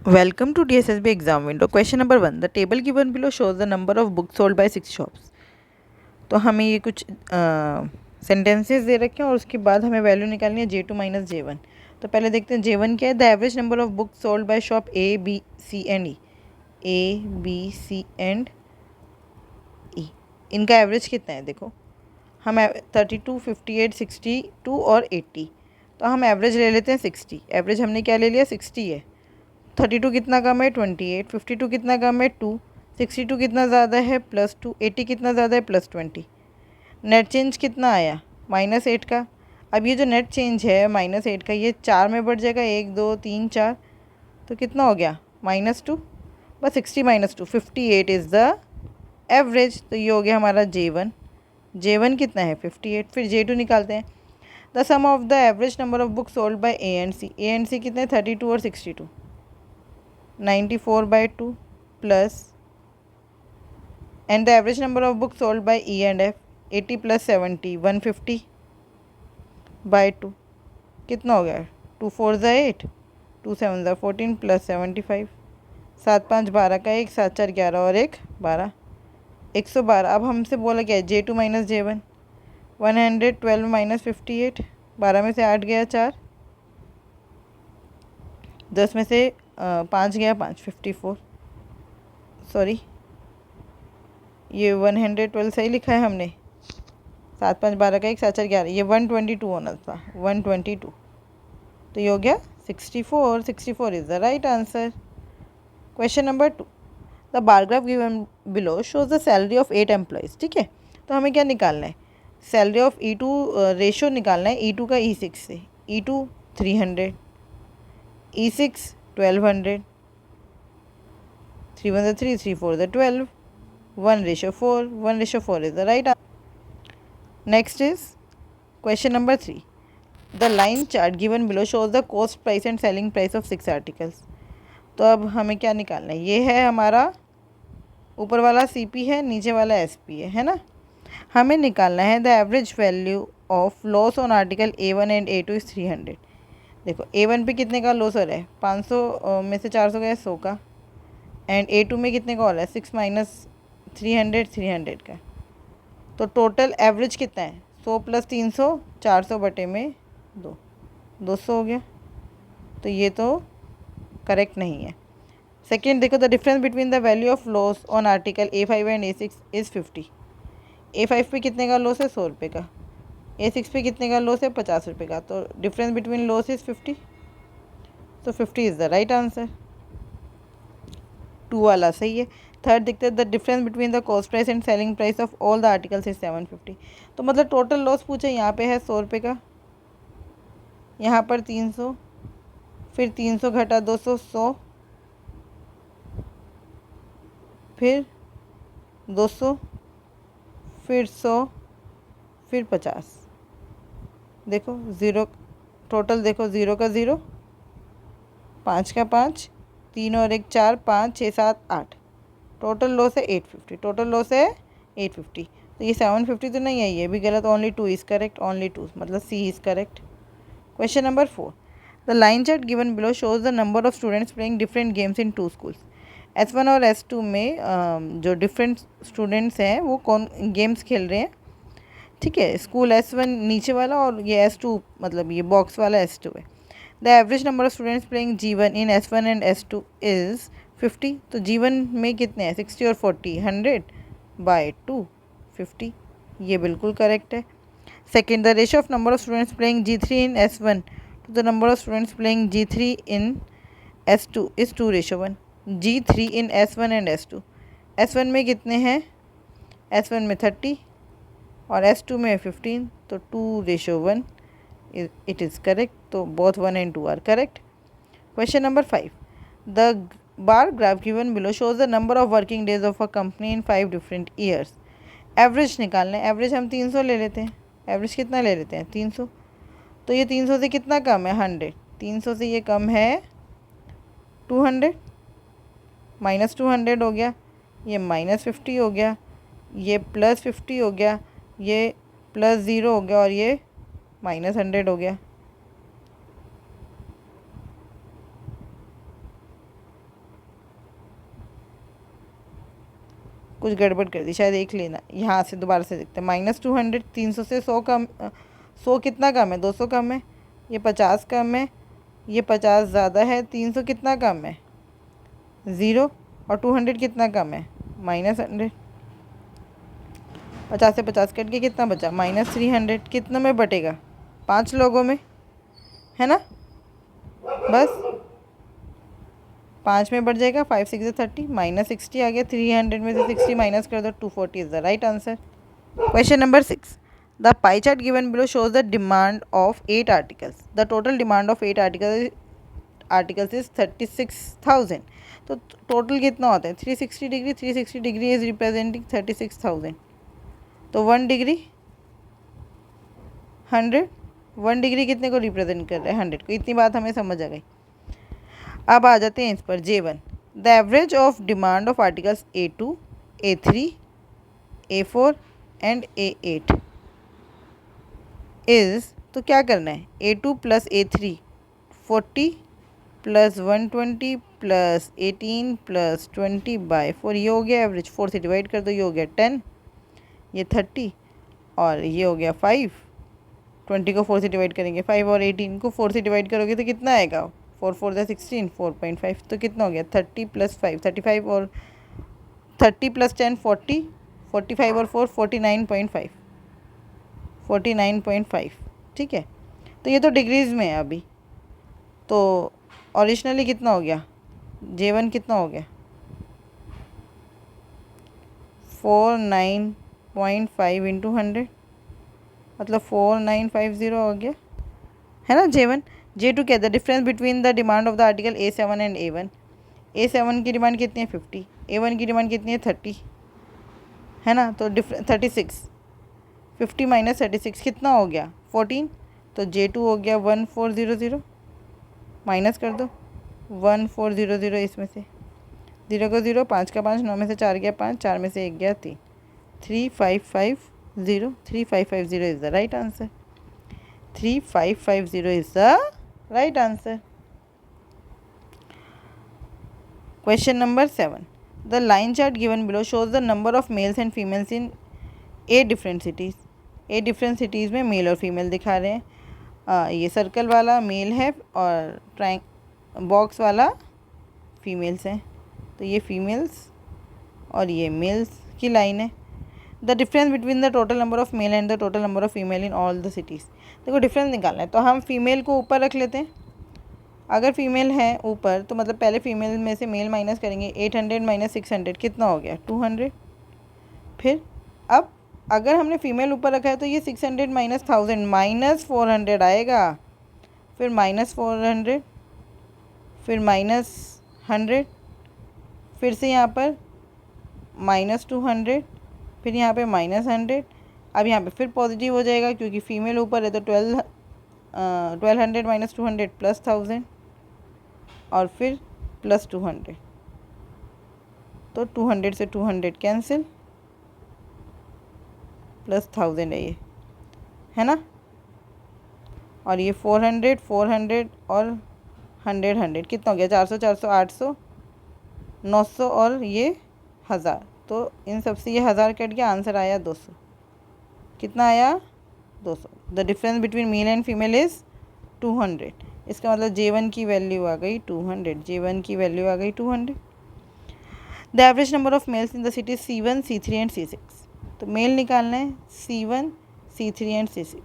Welcome to DSSB exam window. Question number 1. The table given below shows the number of books sold by 6 shops. तो हमें ये कुछ sentences दे रखे हैं और उसके बाद हमें वैल्यू निकालनी है J2 माइनस J1। तो पहले देखते हैं J1 क्या है। The average number of books sold by shop A B C and E। A B C and E, इनका एवरेज कितना है देखो। हम 32, 58, 62 और 80। तो हम एवरेज ले लेते हैं 60। एवरेज हमने क्या ले लिया 60 है। 32 कितना कम है 28, 52 कितना कम है 2, 62 कितना ज़्यादा है +2, 80 कितना ज़्यादा है +20। नेट चेंज कितना आया -8 का। अब ये जो नेट चेंज है -8 का ये 4 में बढ़ जाएगा, 1 2 3 4, तो कितना हो गया -2। बस 60 -2 58 इज़ द एवरेज। तो ये हो गया हमारा J1 कितना है 58। फिर J2 निकालते हैं। The sum of the average number of book sold by A and C कितने 32 और 62। 94/2 plus, and the average number of books sold by E and F 80 plus 70 150/2 कितना हो गया 2 4 ज़ा 8, 2 7 ज़ा 14 प्लस 75, 7 5 12 का 1, 7 4 11 और 1 12, 112। अब हमसे बोला क्या है J2 माइनस J1। 112 माइनस 58, 12 में से 8 गया 4, 10 में से 5 गया 5, 54। सॉरी ये 112 सही लिखा है हमने। 7 5 12 का 1, 7 4 11, ये 122 होना था 122। तो ये हो गया 64। 64 is the right answer. Question number 2। The bar graph given below shows the salary of 8 employees. ठीक है, तो हमें क्या निकालना है सैलरी ऑफ E2 रेशो निकालना है E2 का E6 से। E2 300, E6 1200, 3 1 3 3 4 12, 1:4, 1:4 is the right answer. Next is question number 3. The line chart given below shows the cost price and selling price of 6 articles. तो अब हमें क्या निकालना है, ये है हमारा ऊपर वाला CP है, नीचे वाला SP है ना। हमें निकालना है the average value of loss on article A1 and A2 is 300। देखो A1 पे कितने का लॉस हो रहा है 500 में से 400 गया 100 का, एंड A2 में कितने का हो रहा है 6 माइनस 300 300 का। तो टोटल एवरेज कितना है 100 प्लस 300, 400 बटे में 200 हो गया। तो ये तो करेक्ट नहीं है। सेकेंड देखो, the difference between the value of loss on article A5 and A6 is 50। A5 पे कितने का लॉस है 100 रुपये का, A6 पे कितने का लॉस है 50 रुपये का। तो डिफरेंस बिटवीन लॉस इज़ 50। तो 50 इज़ द राइट आंसर। 2 वाला सही है। थर्ड देखते हैं, the difference between the cost price and selling price of all the articles is 750। तो मतलब टोटल लॉस पूछे, यहाँ पे है 100 रुपये का, यहाँ पर 300, फिर 300 घटा 200 100, फिर 200, फिर 100, फिर 50। देखो ज़ीरो, टोटल देखो 0 का 0, 5 का 5, 3 और 1 4, 5 6 7 8। टोटल लॉस है 850। टोटल लॉस है 850। तो ये 750 तो नहीं है, ये भी गलत। ओनली 2 इज़ करेक्ट, ओनली 2, मतलब C is correct. Question number 4। The line chart given below shows the number of students playing different games in 2 schools. S1 और S2 में जो डिफरेंट स्टूडेंट्स हैं वो कौन गेम्स खेल रहे हैं। ठीक है, स्कूल S1 नीचे वाला और ये S2 मतलब ये बॉक्स वाला S2 है। The average number of students playing G1 in S1 and S2 is 50। तो G1 में कितने हैं 60 और 40, 100/2 50। ये बिल्कुल करेक्ट है। Second, the ratio of number of students playing G3 in S1 to the number of students playing G3 in S2 is 2:1। G3 in S1 and S2, S1 में कितने हैं S1 में 30 और S2 में 15, तो 2:1 इट इज़ करेक्ट। तो both 1 and 2 are correct. Question number 5। The bar graph given below shows the number of working days of a company in 5 different years. Average निकालना है। एवरेज हम 300 ले लेते हैं। एवरेज कितना ले लेते हैं 300। तो ये 300 से कितना कम है 100। 300 से ये कम है 200, -200 हो गया, ये -50 हो गया, ये +50 हो गया, ये +0 हो गया और ये -100 हो गया। कुछ गड़बड़ कर दी शायद, देख लेना यहाँ से दोबारा से देखते हैं। -200 300 से 100 कम, 100 कितना कम है, 200 कम है, ये 50 कम है, ये 50 ज़्यादा है, 300 कितना कम है 0, और 200 कितना कम है -100। 50 से 50 कट के कितना बचा -300। कितने में बटेगा 5 लोगों में, है ना, बस 5 में बढ़ जाएगा। 5 6 30 -60 आ गया। 300 में से 60 माइनस कर दो, 240 is the right answer. Question number 6, the pie chart given below shows the demand of 8 articles. The total demand of 8 articles is 36,000। तो टोटल कितना होता है 360 डिग्री, 360 डिग्री इज रिप्रेजेंटिंग 36,000। तो 1 डिग्री 100, 1 डिग्री कितने को रिप्रेजेंट कर रहा है 100 को। इतनी बात हमें समझ आ गई। अब आ जाते हैं इस पर। J1, the average of demand of articles A2, A3, A4 and A8 is, तो क्या करना है A2 plus A3 40 plus 120 plus 18 plus 20/4, ये हो गया एवरेज। 4 से डिवाइड कर दो, ये हो गया 10, ये 30 और ये हो गया 5। 20 को 4 से डिवाइड करेंगे 5, और 18 को 4 से डिवाइड करोगे तो कितना आएगा 4 4 16, 4.5। तो कितना हो गया 30 प्लस 5 35, और 30 प्लस 10 40, 45 और 4 49.5, 49.5। ठीक है, तो ये तो डिग्रीज़ में है अभी। तो ओरिजिनली कितना हो गया J1 कितना हो गया 49.5 इंटू 100, मतलब 4950 हो गया, है ना J1। J2 क्या, the difference between the demand of the article A7 and A1। A7 की डिमांड कितनी है 50, A1 की डिमांड कितनी है 30, है ना। तो 36, 50 माइनस 36 कितना हो गया 14। तो J2 हो गया 1400, माइनस कर दो 1400 इसमें से, 0 को 0, 5 का 5, 9 में से 4 गया 5, 4 में से 1 गया 3, 3550, 3550 is the right answer. 3550 is the right answer. Question number 7, the line chart given below shows the number of males and females in 8 different cities। 8 different cities में मेल और फीमेल दिखा रहे हैं। ये सर्कल वाला मेल है और box वाला फीमेल्स हैं। तो ये फीमेल्स और ये मेल्स की लाइन है। The difference between the total number of male and the total number of female in all the cities. देखो डिफरेंस निकालना है, तो हम फीमेल को ऊपर रख लेते हैं। अगर फीमेल है ऊपर तो मतलब पहले फीमेल में से मेल माइनस करेंगे। 800 माइनस 600 कितना हो गया 200। फिर अब अगर हमने फीमेल ऊपर रखा है तो ये 600 माइनस 1000 माइनस 400 आएगा। फिर माइनस 400, फिर माइनस 100, फिर से यहाँ पर माइनस 200, फिर यहाँ पे माइनस 100। अब यहाँ पे फिर पॉजिटिव हो जाएगा क्योंकि फ़ीमेल ऊपर है। तो 1200 माइनस 200 प्लस 1000, और फिर प्लस 200। तो 200 से 200 कैंसिल, प्लस 1000 है ये, है ना। और ये 400 400 और 100 100 कितना हो गया 400 400 800 900 और ये 1000। तो इन सब से ये 1000 कट गया, आंसर आया 200। कितना आया 200। The difference between male and female is 200। इसका मतलब J1 की वैल्यू आ गई 200। J1 की वैल्यू आ गई 200। The average number of males in the city C1 C3 and C6। तो मेल निकालना है C1 C3 एंड C6।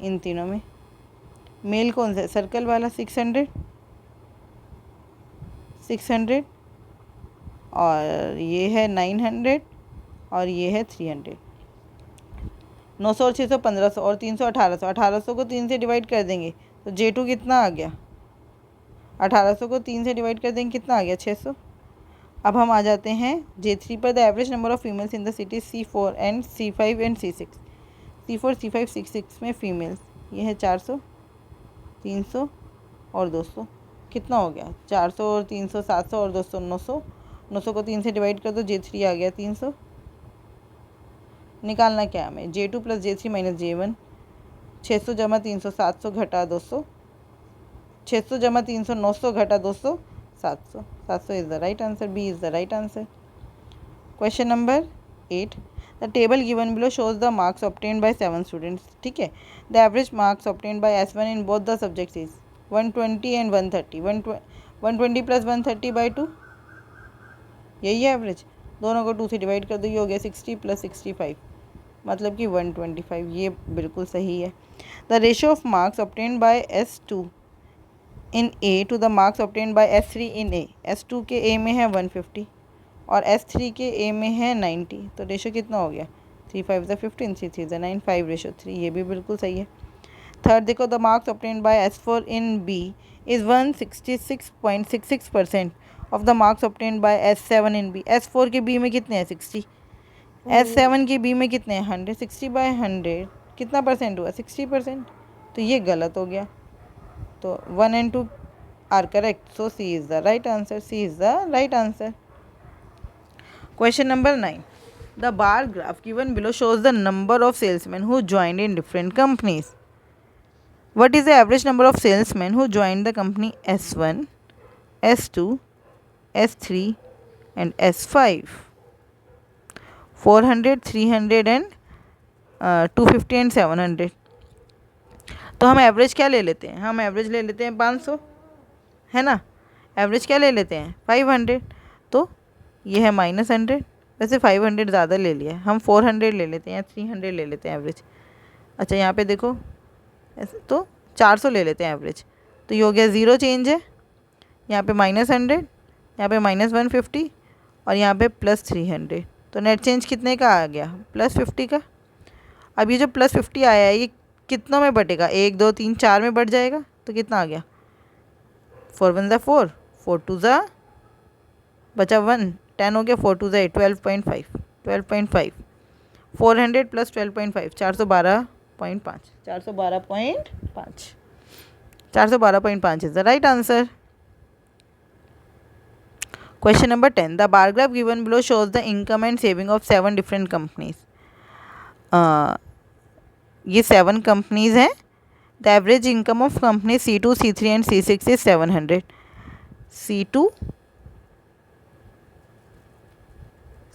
इन तीनों में मेल कौन सा है, सर्कल वाला 600 600, और ये है 900, और ये है 300। 900 और 600 1500, और 300 1800। 1800 को 3 से डिवाइड कर देंगे तो J2 कितना आ गया 1800 को 3 से डिवाइड कर देंगे कितना आ गया 600। अब हम आ जाते हैं J3 पर। The average number of females in the city C4 and C5 and C6। C4 C5 C6 में फीमेल्स ये है 400 300 और 200। कितना हो गया 400 और 300 700 और 200 900। 900 को 3 से डिवाइड कर दो, J3 आ गया 300। निकालना क्या हमें J2 plus J3 minus J1। 600 जमा 300 700 घटा 200। 600 जमा 300 900 घटा 200 700। 700 is the right answer. B is the right answer. Question number 8, the table given below shows the marks obtained by 7 students. ठीक है. The average marks obtained by S1 in both the subjects is 120 and 130. 120 plus 130 by 2, यही है average. दोनों को 2 से divide कर दो, ये हो गया 60 प्लस 65, मतलब कि 125. ये बिल्कुल सही है. The ratio of marks obtained by S2 in A to the marks obtained by S3 in A. S2 के A में है 150 और S3 के A में है 90, तो रेशो कितना हो गया? 3 5 ज़ा 15, 3 3 ज़ा 9, 5:3. ये भी बिल्कुल सही है. थर्ड देखो, the marks obtained bye S4 in B is 166.66% of the marks obtained bye S7 in B. S4 के B में कितने हैं? 60. S7 के B में कितने हैं? 100. 60/100 कितना परसेंट हुआ? 60%. तो ये गलत हो गया. तो 1 and 2 are correct. So C is the right answer. C is the right answer. Question number 9. The bar graph given below shows the number of salesmen who joined in different companies. What is the average number of salesmen who joined the company S1, S2, S3 and S5? 400, 300 and 250 and 700. तो हम average क्या ले लेते हैं? हम average ले लेते हैं 500, है ना. एवरेज क्या ले लेते हैं? 500. तो ये है -100. वैसे 500 ज़्यादा ले लिया, हम 400 ले लेते हैं या 300 ले लेते हैं एवरेज. अच्छा, यहाँ पे देखो ऐसे तो 400 ले लेते हैं एवरेज. तो ये हो गया 0 चेंज है. यहाँ पे -100, यहाँ पे -150 और यहाँ पे +300. तो नेट चेंज कितने का आ गया? +50 का. अब ये जो +50 आया है ये कितनों में बटेगा? 1 2 3 4 में बढ़ जाएगा. तो कितना आ गया? 4 1 ज़ा 4, 4 2 ज़ा बचा 1, 10 हो गया. 4 2 ज़ा 8, 12.5. 400 plus 12.5, 412.5. 412.5 is the right answer. Question number 10. The bar graph given below shows the income and saving of 7 different companies. ये 7 companies हैं. The average income of companies C2, C3 and C6 is 700. C2,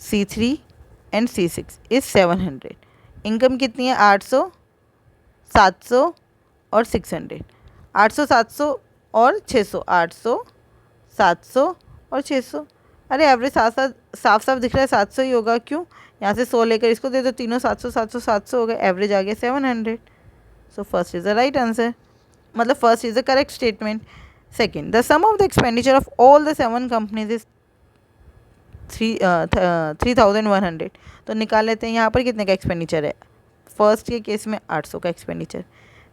C3 and C6 is 700. Income कितनी है? 800, 700 और 600. 800, 700 और 600. 800, 700 और 600. अरे average साफ साफ दिख रहा है 700 ही होगा. क्यों? यहाँ से 100 लेकर इसको दे दो, तीनों 700 700 700 हो गए. एवरेज आ गया 700. So first is the right answer. मतलब first is the correct statement. Second, the sum of the expenditure of all the 7 companies is 3100. तो निकाल लेते हैं. यहाँ पर कितने का एक्सपेंडिचर है? फर्स्ट के केस में 800 का एक्सपेंडिचर,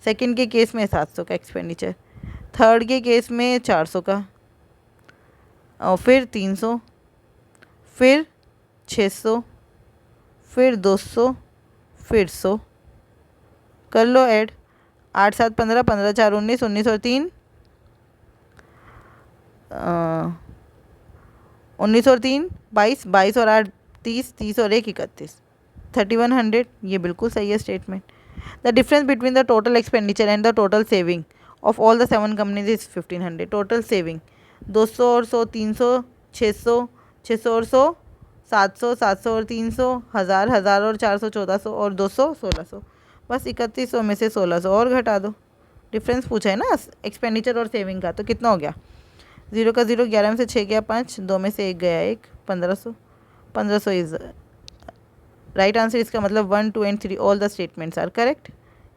सेकंड के केस में 700 का एक्सपेंडिचर, थर्ड के केस में 400 का, और फिर 300, फिर 600, फिर 200, फिर 100. कर लो ऐड. 8 7 15, 15 4 19, 19 और 3 19 और 3 22, 22 और 8 30, 30 और 1 31, 3100. ये बिल्कुल सही है statement. The difference between the total expenditure and the total saving of all the 7 companies is 1500. Total saving 200 और 100, 300, 600, 600 और 100, 700, 700 और 300, 1000, 1000 और 400, 1400 और 200, 1600. बस 3100 में से 1600 और घटा दो. डिफरेंस पूछा है ना एक्सपेंडिचर और सेविंग का. तो कितना हो गया? 0 का 0, 11 में से 6 गया 5, 2 में से 1 गया 1, 1500. 1500 इज राइट आंसर. इसका मतलब 1 2 and 3 all the statements are correct.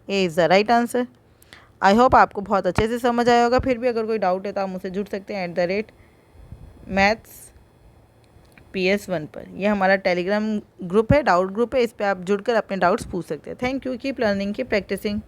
A is the right answer. I hope आपको बहुत अच्छे से समझ आया होगा. फिर भी अगर कोई डाउट है तो आप मुझसे जुड़ सकते हैं @mathspS1 पर. यह हमारा टेलीग्राम ग्रुप है, डाउट ग्रुप है. इस पर आप जुड़कर अपने डाउट्स पूछ सकते हैं. Thank you. Keep learning, keep practising.